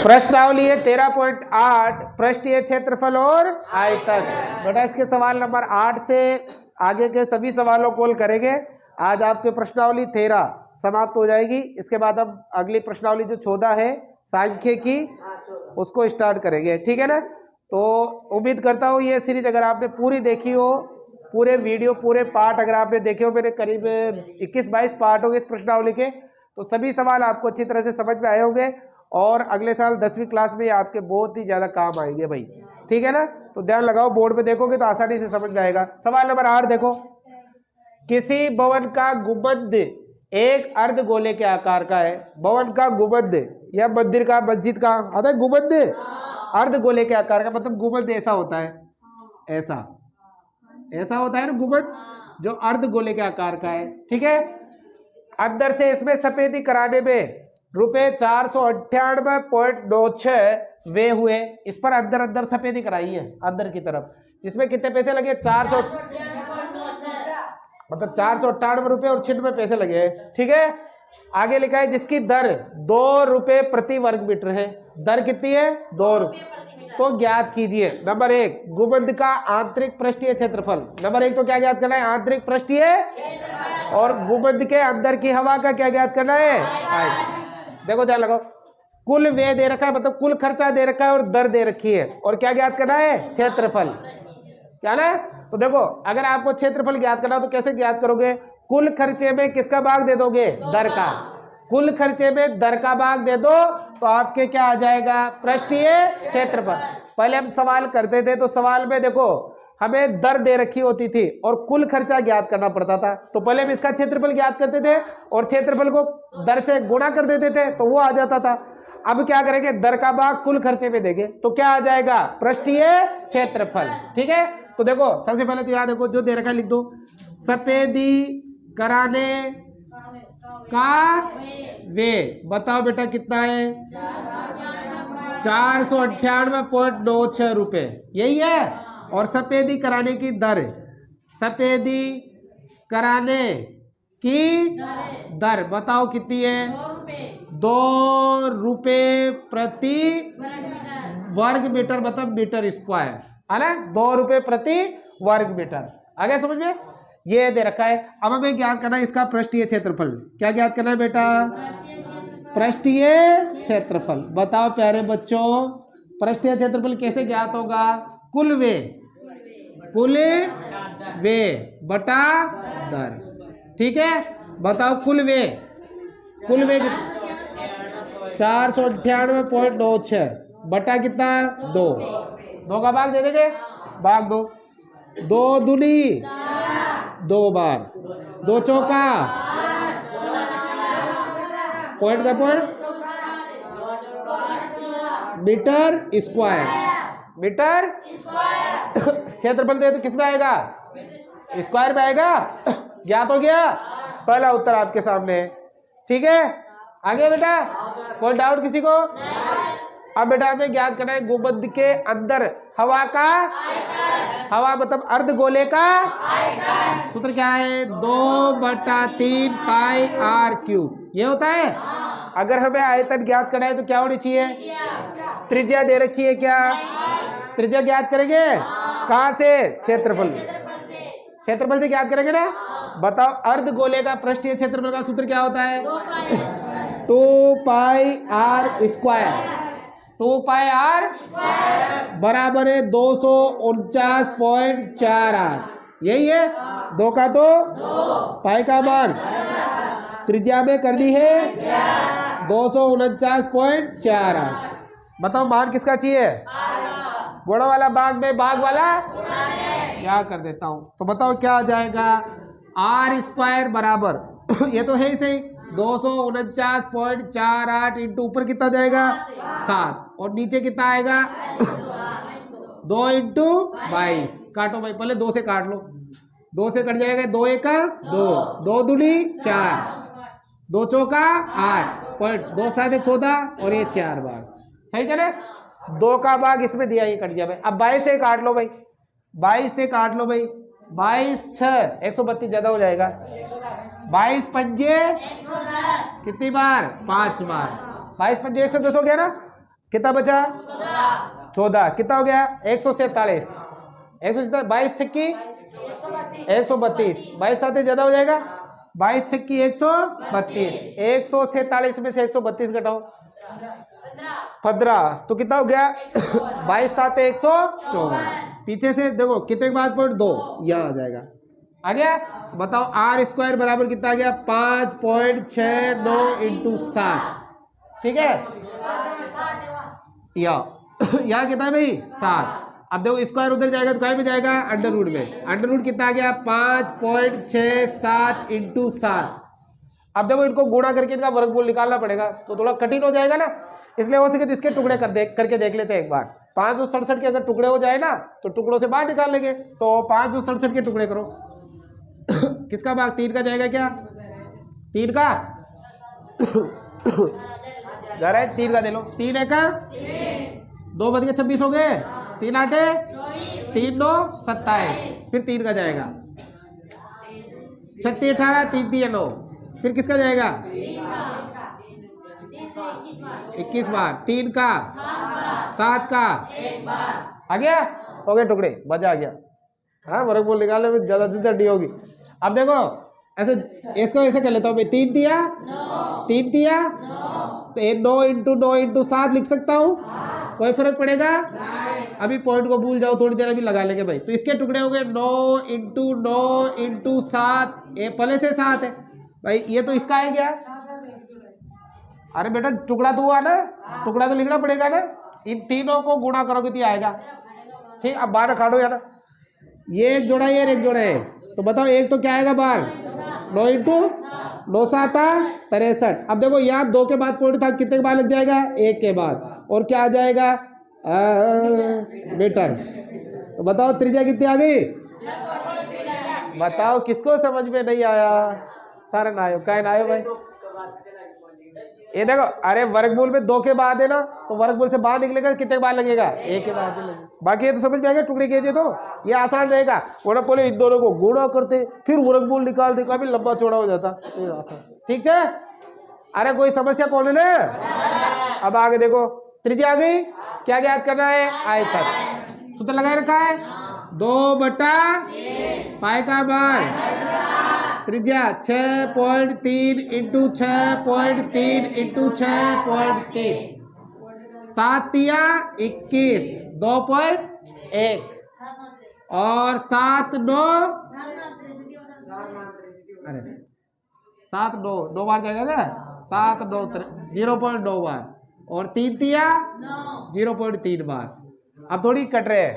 प्रश्नावली है 13.8 पृष्ठीय क्षेत्रफल और आयतन। बेटा इसके सवाल नंबर 8 से आगे के सभी सवालों को हल करेंगे। आज आपके प्रश्नावली 13 समाप्त हो जाएगी। इसके बाद हम अगली प्रश्नावली जो 14 है सांख्यिकी उसको स्टार्ट करेंगे, ठीक है ना। तो उम्मीद करता हूँ ये सीरीज अगर आपने पूरी देखी हो, पूरे वीडियो पूरे पार्ट अगर आपने देखे हो, मेरे करीब 21-22 पार्ट हो गए इस प्रश्नावली के, तो सभी सवाल आपको अच्छी तरह से समझ में आए होंगे और अगले साल 10वीं क्लास में आपके बहुत ही ज़्यादा काम आएंगे भाई, ठीक है ना। तो ध्यान लगाओ, बोर्ड पे देखोगे तो आसानी से समझ में आएगा। सवाल नंबर 8 देखो, किसी भवन का गुंबद एक अर्धगोले के आकार का है। भवन का गुंबद या मंदिर का, मस्जिद का आता है गुंबद, अर्धगोले के आकार का, मतलब गुंबद ऐसा होता है, ऐसा होता है ना गुंबद, जो अर्धगोले के आकार का है, ठीक है। अंदर से इसमें सफेदी कराने में रुपए 498.96 वे हुए। इस पर अंदर सफेदी कराई है अंदर की तरफ, जिसमें कितने पैसे लगे? 400, मतलब 498 रुपए और 96 पैसे लगे हैं, ठीक है। आगे लिखा है जिसकी दर 2 रुपए प्रति वर्ग मीटर है। दर कितनी है? 2 रुपए। तो ज्ञात कीजिए नंबर 1 गुंबद का आंतरिक पृष्ठीय क्षेत्रफल। नंबर 1 तो क्या ज्ञात करना है? आंतरिक पृष्ठीय, और गुंबद के अंदर की हवा का क्या ज्ञात करना है? देखो ध्यान लगाओ, कुल व्यय दे रखा है, मतलब कुल खर्चा दे रखा है और दर दे रखी है, और क्या ज्ञात करना है? क्षेत्रफल, क्या ना। तो देखो अगर आपको क्षेत्रफल ज्ञात करना हो तो कैसे ज्ञात करोगे? कुल खर्चे में किसका भाग दे दोगे? दर का। कुल खर्चे में दर का भाग दे दो तो आपके क्या आ जाएगा? पृष्ठीय क्षेत्रफल। पहले हम सवाल करते थे तो सवाल में देखो हमें दर दे रखी होती थी और कुल खर्चा ज्ञात करना पड़ता था, तो पहले हम इसका क्षेत्रफल ज्ञात करते थे और क्षेत्रफल को दर से गुणा कर देते थे तो वो आ जाता था। अब क्या करेंगे? दर का भाग कुल खर्चे में देंगे तो क्या आ जाएगा? पृष्ठीय क्षेत्रफल, ठीक है। तो देखो सबसे पहले तो याद देखो जो दे रखा है लिख दो, सफेदी कराने का वे। बताओ बेटा कितना है? 498.96 रुपए, यही है। और सफेदी कराने की दर, सफेदी कराने की दर बताओ कितनी है? 2 रुपए प्रति वर्ग मीटर, मतलब मीटर स्क्वायर, है ना। 2 रुपए प्रति वर्ग मीटर। आगे समझ में? ये दे रखा है। अब हमें ज्ञात करना है इसका पृष्ठीय क्षेत्रफल। क्या ज्ञात करना है बेटा? पृष्ठीय क्षेत्रफल। बताओ प्यारे बच्चों, पृष्ठीय क्षेत्रफल कैसे ज्ञात होगा? कुल वे, कुल वे बटा दर, ठीक है। बताओ कुल वे, कुल वे 498.96 बटा कितना? 2। 2 का भाग दे देंगे, भाग 2, 2 दूनी 2 बार, 2 चौका पॉइंट का पॉइंट मीटर स्क्वायर, मीटर क्षेत्रफल दे तो किस में आएगा? स्क्वायर में आएगा। ज्ञात हो गया? पहला उत्तर आपके सामने है, ठीक है। आगे बेटा कोई डाउट किसी को? अब बेटा हमें ज्ञात करना है गुंबद के अंदर हवा का, हवा मतलब अर्धगोले का सूत्र क्या है? 2/3 पाई आर क्यूब, ये होता है। अगर हमें आयतन ज्ञात करना है तो क्या होनी चाहिए? त्रिज्या दे रखी है, क्या त्रिज्या ज्ञात करेंगे? कहां से? क्षेत्रफल, क्षेत्रफल से ज्ञात करेंगे ना। बताओ अर्धगोले का पृष्ठीय क्षेत्रफल का सूत्र क्या होता है? 2 पाई आर स्क्वायर। 2 पाई आर बराबर है 249.48, यही है। 2 का 2, पाई का मान त्रिज्या में कर ली है 249.48। बताओ मान किसका चाहिए? गुणा वाला भाग में भाग वाला क्या कर देता हूं, तो बताओ क्या आ जाएगा? आर स्क्वायर बराबर ये तो है ही सही, 249.48 इंटू ऊपर कितना जाएगा? 7, और नीचे कितना आएगा? 2 इंटू 22। काटो भाई, पहले 2 से काट लो, 2 से कट जाएगा, 2 एका 2, 2 दूनी 4, 2 चौका 8, पॉइंट 2 7 14, और ये 4 बार सही चले। 2 का भाग इसमें दिया, ये कट गया भाई। अब 22 से काट लो भाई, 22 से काट लो भाई, 22 6 132 ज्यादा हो जाएगा। 22 पंजे कितनी बार? 5 बार, 22 5 110 हो गया ना, कितना बचा 14, कितना हो गया 147, 147, 22 छक्की 132, 22 साथ ज्यादा हो जाएगा, 22 छक्की 132, 147 में से 132 घटाओ 15, तो कितना हो गया 22 सात 154, पीछे से देखो कितने के बाद पॉइंट 2 यहाँ आ जाएगा, आ गया। बताओ आर स्क्वायर बराबर कितना आ गया 5.69 इंटू 7, ठीक है, यहाँ कितना है भाई 7। अब देखो स्क्वायर उधर जाएगा तो कहीं भी जाएगा अंडर रूट में, अंडर रूट कितना आ गया 5.67 इंटू 7। अब देखो इनको गुणा करके इनका वर्गमूल निकालना पड़ेगा तो थोड़ा कठिन हो जाएगा ना, इसलिए हो सके तो इसके टुकड़े करके देख लेते हैं एक बार। 567 के अगर टुकड़े हो जाए ना तो टुकड़ों से बाहर निकाल लेंगे, तो 567 के टुकड़े करो किसका भाग 3 का जाएगा क्या, 3 का जा रहा है 3 का दे लो, 3 है का 2 बज के 26 हो गए, 3 आठे 3 9 27, फिर 3 का जाएगा 36 18 3 3 9, फिर किसका जाएगा 21 बार, 3 का 7 का आ गया, हो गए टुकड़े, मजा आ गया। हाँ वर्गमूल निकालने में ज्यादा से ज्यादा डी होगी। अब देखो ऐसे इसको ऐसे कर लेता हूँ मैं, 3 दिया 3 दिया तो 9 इंटू 9 इंटू 7 लिख सकता हूँ, कोई फर्क पड़ेगा, अभी पॉइंट को भूल जाओ थोड़ी देर, अभी लगा लेंगे भाई। तो इसके टुकड़े हो गए 9 इंटू 7, पहले से 7 है भाई, ये तो इसका है क्या, अरे बेटा टुकड़ा तो हुआ ना, टुकड़ा तो लिखना पड़ेगा ना, इन तीनों को गुणा करोगे तो आएगा, ठीक। अब 12 काटो यार, ये एक जोड़ा है, एक जोड़ा है, तो बताओ एक तो क्या आएगा बार 9 इंटू 9 7 63। अब देखो यहाँ 2 के बाद पॉइंट था, कितने के बाद लग जाएगा 1 के बाद, और क्या आ जाएगा मीटर। तो बताओ त्रिज्या कितनी आ गई, बताओ किसको समझ में नहीं आया, तारा ना आयो क्या ना आयो भाई। ये देखो अरे वर्गमूल में 2 के बाद है ना, तो वर्गमूल से बाहर निकलेगा कितने के बाद लगेगा 1 के बाद लगेगा, बाकी ये तो समझ में आएगा टुकड़े कीजिए तो ये आसान रहेगा, वरना पहले इन दोनों को गुणा करते फिर वर्गमूल निकालते, काफी लंबा चौड़ा हो जाता, ये आसान, ठीक है। अरे कोई समस्या कौन है, अब आगे देखो त्रिज्या आ गई, क्या ज्ञात करना है आयतन, सूत्र लगा रखा है 2 बटा पाई का बार, त्रिज्या 6.3 इंटू 6.3 इंटू 6.3, 7 या 21 2.1 और 7 9, अरे 7 9 2 बार जाएगा क्या, 7 9 0.9 बार, और 3 तिया 0.3 बार। अब थोड़ी कट रहे हैं,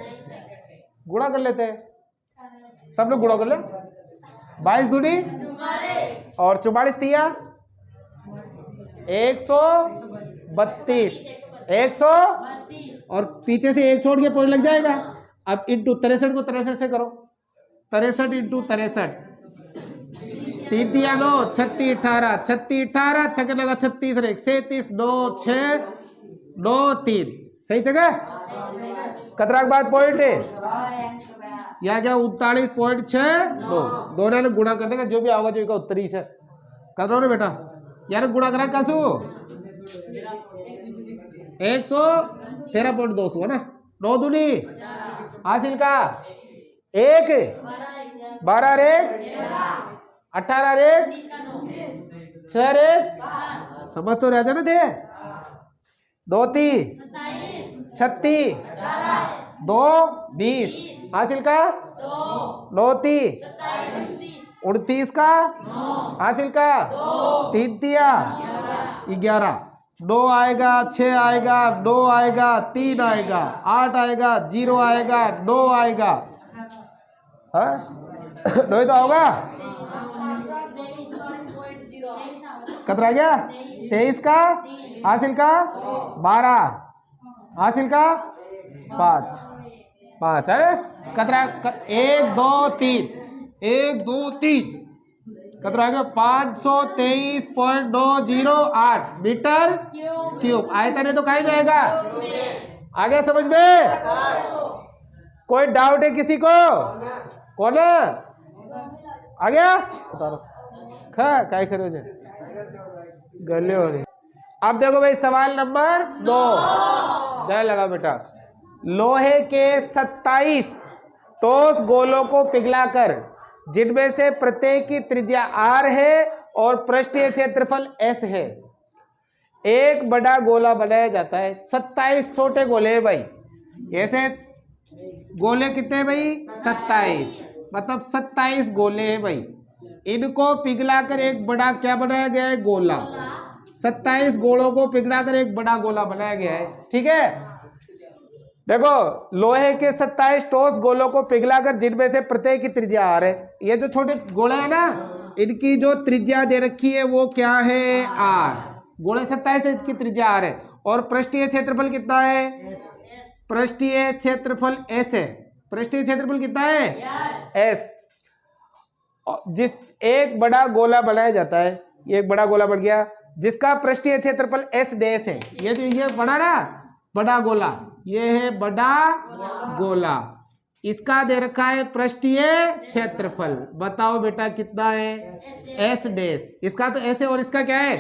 गुणा कर लेते हैं, सब लोग गुणा कर ले, 22 दूनी और 44 तिया 132, 100 और पीछे से 1 छोड़ के पॉइंट लग जाएगा। अब इंटू 63 को 63 से करो, 63 इंटू 63, 3 तिया 9 36 18 36 18 छक्के लगा 36 1 37 9 6 9 3, सही जगह कतरा के बाद पॉइंट है यहाँ क्या 39.62, दोनों ने गुणा कर देगा, जो भी आओगा जो का उत्तरी से कर रहा बेटा यार, गुणा करा कसू 113.200 है ना, 9 दूनी हासिल का 1 12 रे 18 रे 6 रे, समझ तो रह जाना थे, 2 3 36 2 20 हासिल का 9 3 29 का हासिल का 3 तिया 11, 9 आएगा 6 आएगा 9 आएगा 3 आएगा 8 आएगा 0 आएगा 9 आएगा, हाँ 9 ही तो होगा, कतरा गया 23 का हासिल का 12 हासिल का 5 अरे कतरा 1 2 3 1 2 3 कतरा गया 523.908 मीटर क्यूब, आयतन है तो कहीं जाएगा, आ गया समझ में, कोई डाउट है किसी को, कौन है आ गया बता दो, खा काय करो गले हो रहे अब देखो भाई सवाल नंबर 2, ध्यान लगा बेटा। लोहे के 27 ठोस गोलों को पिघलाकर, जिनमें से प्रत्येक की त्रिज्या r है और पृष्ठीय क्षेत्रफल s है, एक बड़ा गोला बनाया जाता है। 27 छोटे गोले हैं भाई, ऐसे गोले कितने हैं भाई? 27, मतलब 27 गोले हैं भाई। इनको पिघलाकर एक बड़ा क्या बनाया गया है? गोला। 27 गोलों को पिघलाकर एक बड़ा गोला बनाया गया है, ठीक है। देखो लोहे के 27 ठोस गोलों को पिघलाकर, जिनमें से प्रत्येक की त्रिज्या r है। ये जो छोटे गोले हैं ना, इनकी जो त्रिज्या दे रखी है वो क्या है? r। गोले 27 है, इनकी त्रिज्या r है। और पृष्ठीय क्षेत्रफल कितना है? पृष्ठीय क्षेत्रफल s है। पृष्ठीय क्षेत्रफल कितना है? s। जिस एक बड़ा गोला बनाया जाता है, ये एक बड़ा गोला बन गया जिसका पृष्ठीय क्षेत्रफल s डैश है। ये बड़ा ना, बड़ा गोला, ये है बड़ा गोला। इसका दे रखा है पृष्ठीय क्षेत्रफल। बताओ बेटा कितना है? s dash. इसका तो s है और इसका क्या है?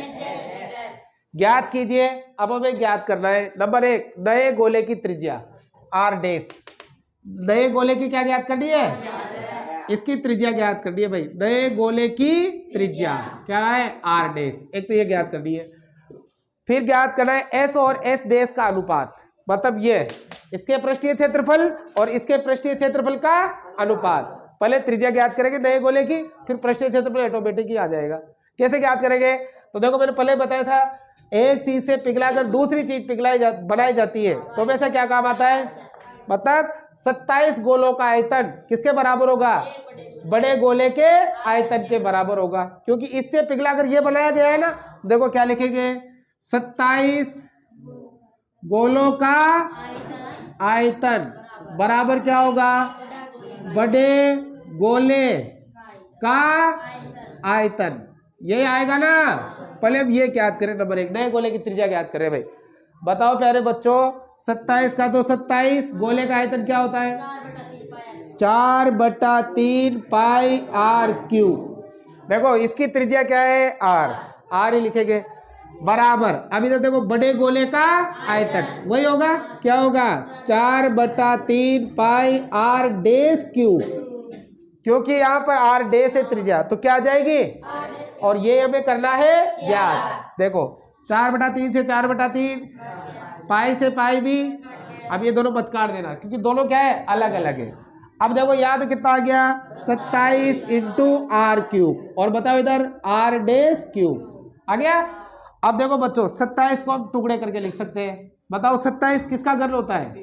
ज्ञात कीजिए। अब हमें ज्ञात करना है नंबर 1, नए गोले की त्रिज्या r डैश। नए गोले की क्या ज्ञात करनी है? इसकी त्रिज्या ज्ञात करनी है भाई। नए गोले की त्रिज्या क्या है? r dash. एक तो ये ज्ञात करनी है। फिर ज्ञात करना है s और s डैश का अनुपात, मतलब ये इसके पृष्ठीय क्षेत्रफल और इसके पृष्ठीय क्षेत्रफल का अनुपात। पहले त्रिज्या ज्ञात करेंगे नए गोले की, फिर पृष्ठीय क्षेत्रफल ऑटोमेटिक ही आ जाएगा। कैसे ज्ञात करेंगे? तो देखो मैंने पहले बताया था, एक चीज से पिघलाकर दूसरी चीज बनाई जाती है तो हमेशा क्या काम आता है? मतलब 27 गोलों का आयतन किसके बराबर होगा? बड़े गोले के आयतन के बराबर होगा, क्योंकि इससे पिघलाकर ये बनाया गया है ना। देखो क्या लिखेंगे? 27 गोलों का आयतन बराबर क्या होगा? बड़े गोले का आयतन। यही आएगा ना। पहले अब ये ज्ञात करें नंबर 1, नए गोले की त्रिज्या ज्ञात करें भाई। बताओ प्यारे बच्चों, 27 का तो 27, गोले का आयतन क्या होता है? 4/3 पाई r क्यूब। देखो इसकी त्रिज्या क्या है? r ही लिखेंगे बराबर। अभी तो देखो बड़े गोले का आयतन वही होगा, क्या होगा? 4/3 पाई r डैश क्यूब, क्योंकि यहाँ पर r डैश है त्रिज्या, तो क्या आ जाएगी? और ये हमें करना है ज्ञात। देखो 4/3 से 4/3, पाई से पाई भी। अब ये दोनों मत काट देना, क्योंकि दोनों क्या है? अलग अलग है। अब देखो यहाँ तो कितना आ गया? 27 इंटू r क्यूब, और बताओ इधर r डैश क्यूब आ गया। अब देखो बच्चों 27 को हम टुकड़े करके लिख सकते हैं। बताओ 27 किसका घन होता है?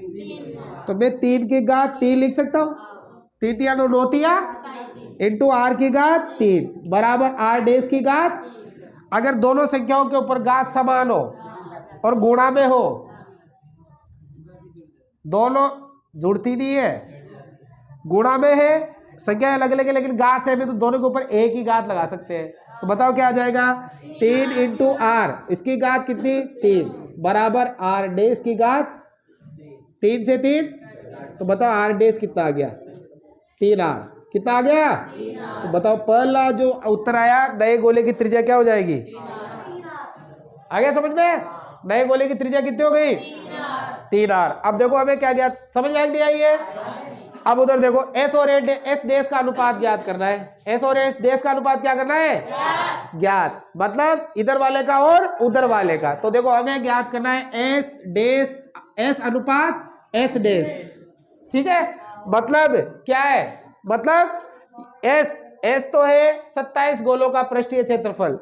तो मैं 3 की घात 3 लिख सकता हूँ। 3 तिया 9 तिया इंटू r की घात 3 बराबर r डैश की घात। अगर दोनों संख्याओं के ऊपर घात समान हो और गुणा में हो, दोनों जुड़ती नहीं है, गुणा में है, संख्या अलग अलग है लेकिन घात से भी, तो दोनों के ऊपर एक ही घात लगा सकते हैं। तो बताओ क्या आ जाएगा? 3 इंटू r, इसकी घात कितनी? 3 बराबर r डैश की घात 3 से 3, तो बताओ r डैश कितना आ गया? 3r। कितना आ गया? तो बताओ पहला जो उत्तर आया, नए गोले की त्रिज्या क्या हो जाएगी? आ गया समझ में? नए गोले की त्रिज्या कितनी हो गई? 3r। अब देखो हमें क्या ज्ञात, समझ में नहीं आई है? अब उधर देखो s और s डैश का अनुपात ज्ञात करना है। s और s डैश का अनुपात क्या करना है? ज्ञात। मतलब इधर वाले का और उधर वाले का। तो देखो हमें ज्ञात करना है s डैश, s अनुपात s डैश, ठीक है। मतलब क्या है? मतलब s तो है 27 गोलों का पृष्ठीय क्षेत्रफल,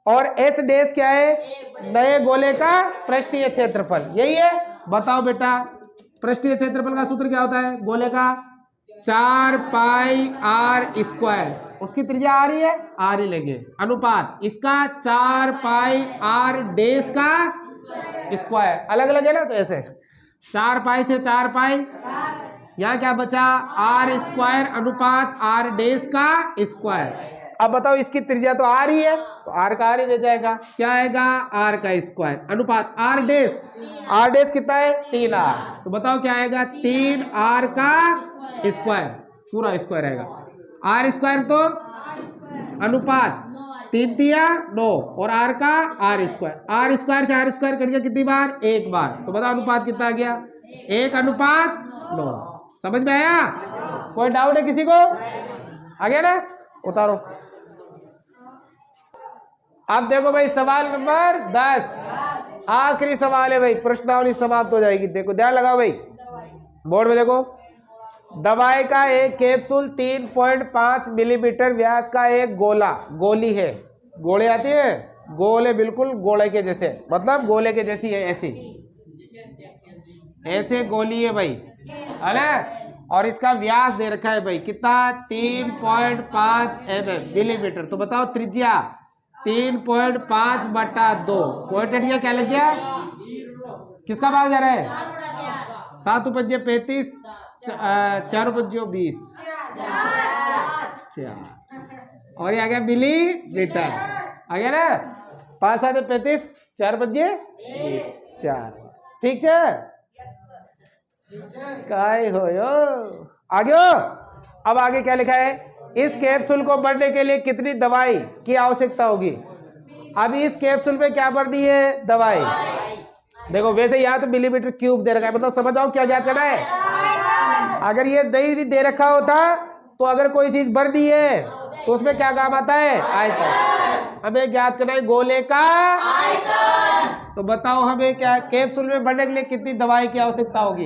और s डैश क्या है? नए गोले का पृष्ठीय क्षेत्रफल, यही है। बताओ बेटा पृष्ठीय क्षेत्रफल का सूत्र क्या होता है? गोले का 4 पाई r स्क्वायर, उसकी त्रिज्या आ रही है, r ही लेंगे, अनुपात इसका 4 पाई r डैश का स्क्वायर। अलग अलग है ना, तो ऐसे 4 पाई से 4 पाई, यहाँ क्या बचा? r स्क्वायर अनुपात r डैश का स्क्वायर। अब बताओ इसकी त्रिज्या तो r ही है, तो r का r ही रह जाएगा। क्या आएगा? r का स्क्वायर अनुपात r डैश कितना है? 3r। तो बताओ क्या आएगा? 3r का स्क्वायर, पूरा स्क्वायर आएगा। r स्क्वायर तो अनुपात 3 तिया 9 और आर का आर स्क्वायर से आर स्क्वायर कट गया कितनी बार? एक बार। तो बताओ अनुपात कितना आ गया? 1:9। समझ में आया? कोई डाउट है किसी को? आ गया ना? उतारो। अब देखो भाई सवाल नंबर 10, आखिरी सवाल है भाई, प्रश्नावली समाप्त हो जाएगी। देखो ध्यान लगाओ भाई, बोर्ड में देखो, दवाई का एक कैप्सूल 3.5 मिलीमीटर व्यास का एक गोली है। गोले आती है, गोले बिल्कुल गोले के जैसे, मतलब गोले के जैसी है, ऐसे गोली है भाई, है ना? और इसका व्यास दे रखा है भाई कितना? 3.5 मिलीमीटर। तो बताओ त्रिज्या 3.5/2। क्वांटिटी क्या लग गया? किसका भाग जा रहा है? 7 × 5 = 35, 4 × 5 = 20, और ये आ गया मिलीमीटर। आ गया ना? 5 × 7 = 35, 4 × 5 = 20, 4। ठीक है? काय हो यो आगे हो? अब आगे क्या लिखा है? इस कैप्सूल को भरने के लिए कितनी दवाई की आवश्यकता होगी? अभी इस कैप्सूल में क्या भरनी है? दवाई। देखो वैसे यहाँ तो मिलीमीटर क्यूब दे रखा है, मतलब समझ आओ क्या ज्ञात करना है। अगर ये दही भी दे रखा होता तो अगर कोई चीज भरनी है तो उसमें क्या काम आता है? आयतन। हमें ज्ञात करना है गोले का आयतन। तो बताओ हमें क्या कैप्सूल में भरने के लिए कितनी दवाई की आवश्यकता होगी?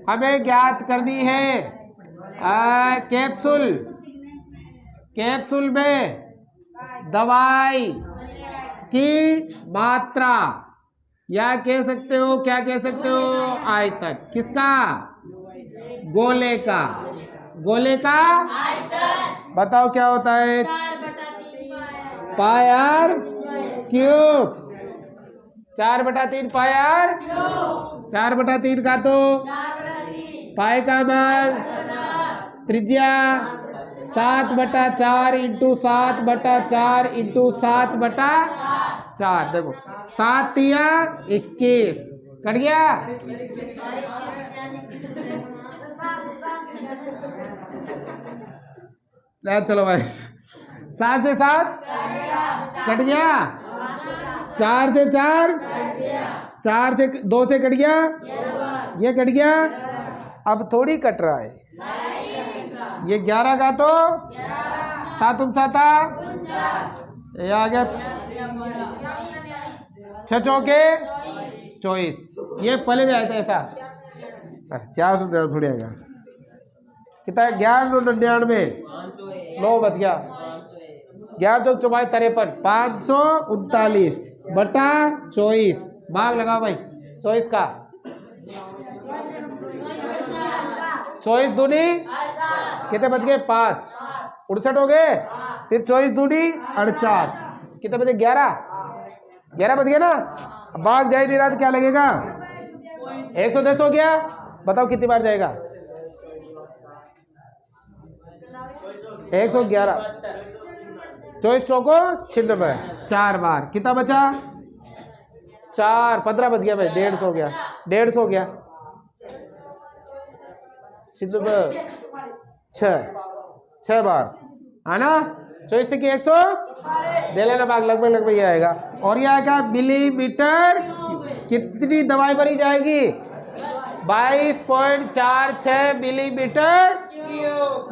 हमें ज्ञात करनी है कैप्सूल में दवाई की मात्रा, या कह सकते हो, क्या कह सकते हो? आयतन। किसका? गोले का। गोले का आयतन बताओ क्या होता है? Pier cube. 4/3 पायर, 4/3 का तो पाई का मान, त्रिज्या 7/4 × 7/4 × 7/4। देखो 7 तिया 21 कट गया। चलो भाई, 7 से 7 कट गया, 4 से 4, 4 से 2 से कट गया, ये कट गया। अब थोड़ी कट रहा है, ये 11 का तो 7 × 7 ये आ गया, 6 चौके 24। ये पहले भी आया था ऐसा, 400 थोड़ी आएगा। कितना है? 1199, 9 बच गया, 11 चौक 54, 539/24। भाग लगाओ भाई 24 का, 24 दूनी कितने बच गए? 5, 68 हो गए। फिर 24 दूनी 48, कितने बचे? 11 बच गया ना। भाग जा ही नहीं रहा तो क्या लगेगा? 110 हो गया। बताओ कितनी बार जाएगा? 111, 24 चौको 96, 4 बार। कितना बचा? 4, 15 बच गया भाई, 150 हो गया, 150 हो गया, 6 बार, है ना? 24 से 100 दे लेना भाग, लगभग ये आएगा। और ये आएगा मिलीमीटर। कितनी दवाई भरी जाएगी? 22.46 मिलीमीटर।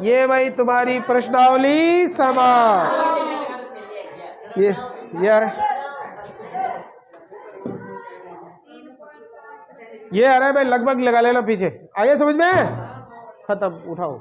ये भाई तुम्हारी प्रश्नावली समाप्त। ये यार ये आ रहा है भाई, लगभग लगा लेना पीछे। आइए समझ में, खत्म, उठाओ।